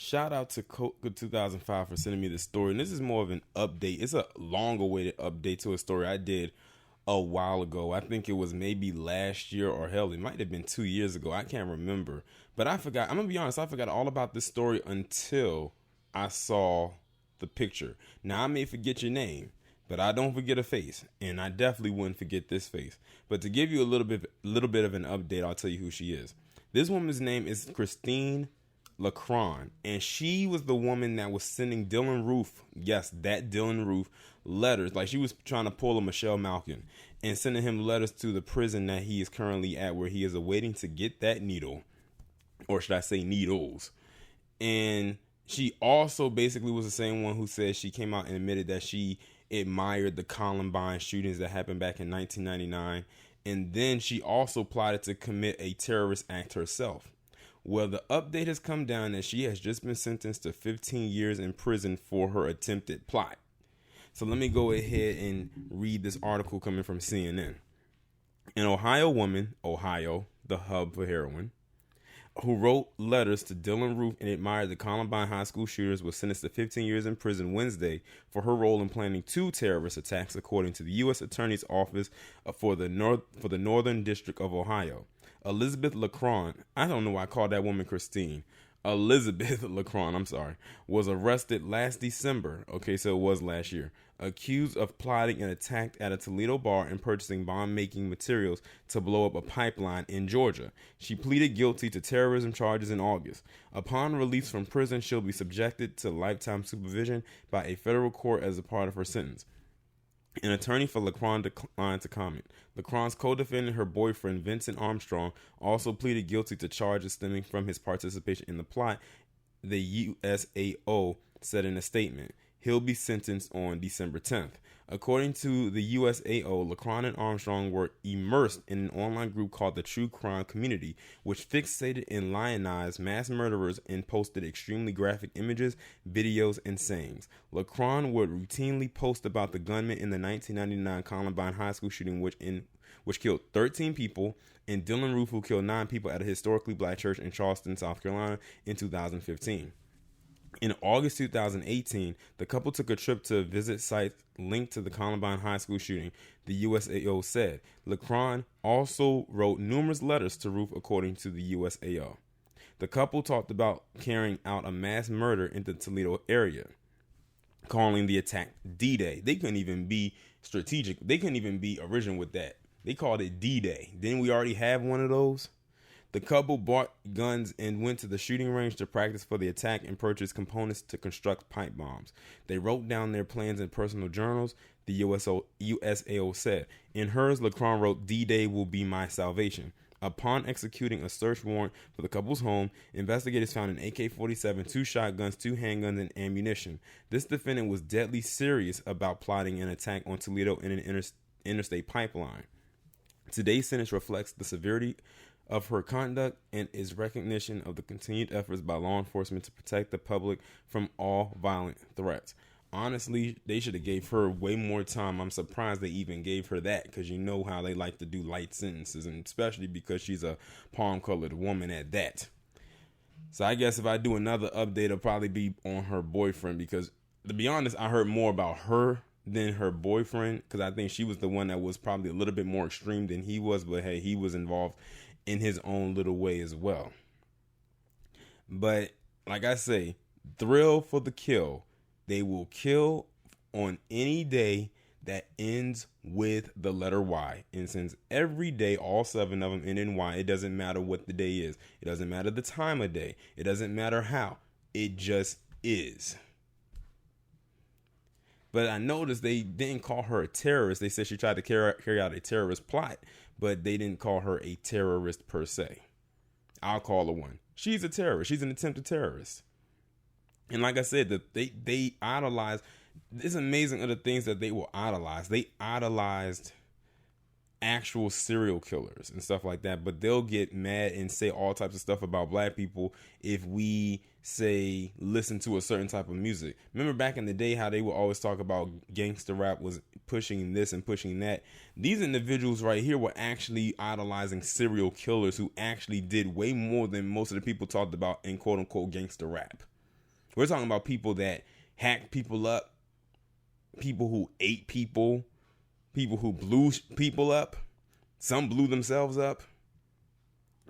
Shout out to Coca 2005 for sending me this story. And this is more of an update. It's a long awaited update to a story I did a while ago. I think it was maybe last year, or hell, it might have been 2 years ago. I can't remember. But I forgot. I'm going to be honest. I forgot all about this story until I saw the picture. Now, I may forget your name, but I don't forget a face. And I definitely wouldn't forget this face. But to give you a little bit of an update, I'll tell you who she is. This woman's name is Christine Lecron, and she was the woman that was sending Dylan Roof, yes, that Dylan Roof, letters. Like, she was trying to pull a Michelle Malkin and sending him letters to the prison that he is currently at, where he is awaiting to get that needle, or should I say needles. And she also basically was the same one who said she came out and admitted that she admired the Columbine shootings that happened back in 1999, and then she also plotted to commit a terrorist act herself. Well, the update has come down that she has just been sentenced to 15 years in prison for her attempted plot. So let me go ahead and read this article coming from CNN. An Ohio woman, Ohio, the hub for heroin, who wrote letters to Dylan Roof and admired the Columbine high school shooters, was sentenced to 15 years in prison Wednesday for her role in planning 2 terrorist attacks, according to the U.S. Attorney's Office for the Northern District of Ohio. Elizabeth Lecron, I don't know why I called that woman Christine. Elizabeth Lecron, I'm sorry, was arrested last December. Okay, so it was last year. Accused of plotting an attack at a Toledo bar and purchasing bomb-making materials to blow up a pipeline in Georgia. She pleaded guilty to terrorism charges in August. Upon release from prison, she'll be subjected to lifetime supervision by a federal court as a part of her sentence. An attorney for Lecron declined to comment. Lecron's co-defendant, her boyfriend, Vincent Armstrong, also pleaded guilty to charges stemming from his participation in the plot, the USAO said in a statement. He'll be sentenced on December 10th. According to the USAO, Lecron and Armstrong were immersed in an online group called the True Crime Community, which fixated and lionized mass murderers and posted extremely graphic images, videos, and sayings. Lecron would routinely post about the gunman in the 1999 Columbine high school shooting, which killed 13 people, and Dylan Roof, who killed 9 people at a historically black church in Charleston, South Carolina, in 2015. In August 2018, the couple took a trip to visit sites linked to the Columbine high school shooting, the USAO said. Lecron also wrote numerous letters to Roof, according to the USAO. The couple talked about carrying out a mass murder in the Toledo area, calling the attack D-Day. They couldn't even be strategic. They couldn't even be original with that. They called it D-Day. Didn't we already have one of those? The couple bought guns and went to the shooting range to practice for the attack and purchased components to construct pipe bombs. They wrote down their plans in personal journals, the USAO said. In hers, Lecron wrote, "D-Day will be my salvation." Upon executing a search warrant for the couple's home, investigators found an AK-47, 2 shotguns, 2 handguns, and ammunition. This defendant was deadly serious about plotting an attack on Toledo in an interstate pipeline. Today's sentence reflects the severity of her conduct and is recognition of the continued efforts by law enforcement to protect the public from all violent threats. Honestly, they should have gave her way more time. I'm surprised they even gave her that, because you know how they like to do light sentences, and especially because she's a palm-colored woman at that. So I guess if I do another update, it'll probably be on her boyfriend, because to be honest, I heard more about her than her boyfriend, because I think she was the one that was probably a little bit more extreme than he was, but hey, he was involved in his own little way as well. But like I say, thrill for the kill. They will kill on any day that ends with the letter Y. And since every day, all 7 of them end in Y, it doesn't matter what the day is. It doesn't matter the time of day. It doesn't matter how. It just is. But I noticed they didn't call her a terrorist. They said she tried to carry out a terrorist plot, but they didn't call her a terrorist per se. I'll call her one. She's a terrorist. She's an attempted terrorist. And like I said, they idolize. It's amazing of the things that they will idolize. They idolized actual serial killers and stuff like that, but they'll get mad and say all types of stuff about black people if we say listen to a certain type of music. Remember back in the day how they would always talk about gangster rap was pushing this and pushing that? These individuals right here were actually idolizing serial killers who actually did way more than most of the people talked about in quote unquote gangster rap. We're talking about people that hack people up, people who ate people, people who blew people up. Some blew themselves up,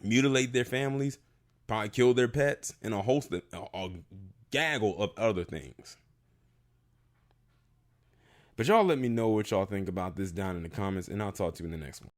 mutilate their families, probably kill their pets, and a gaggle of other things. But y'all let me know what y'all think about this down in the comments, and I'll talk to you in the next one.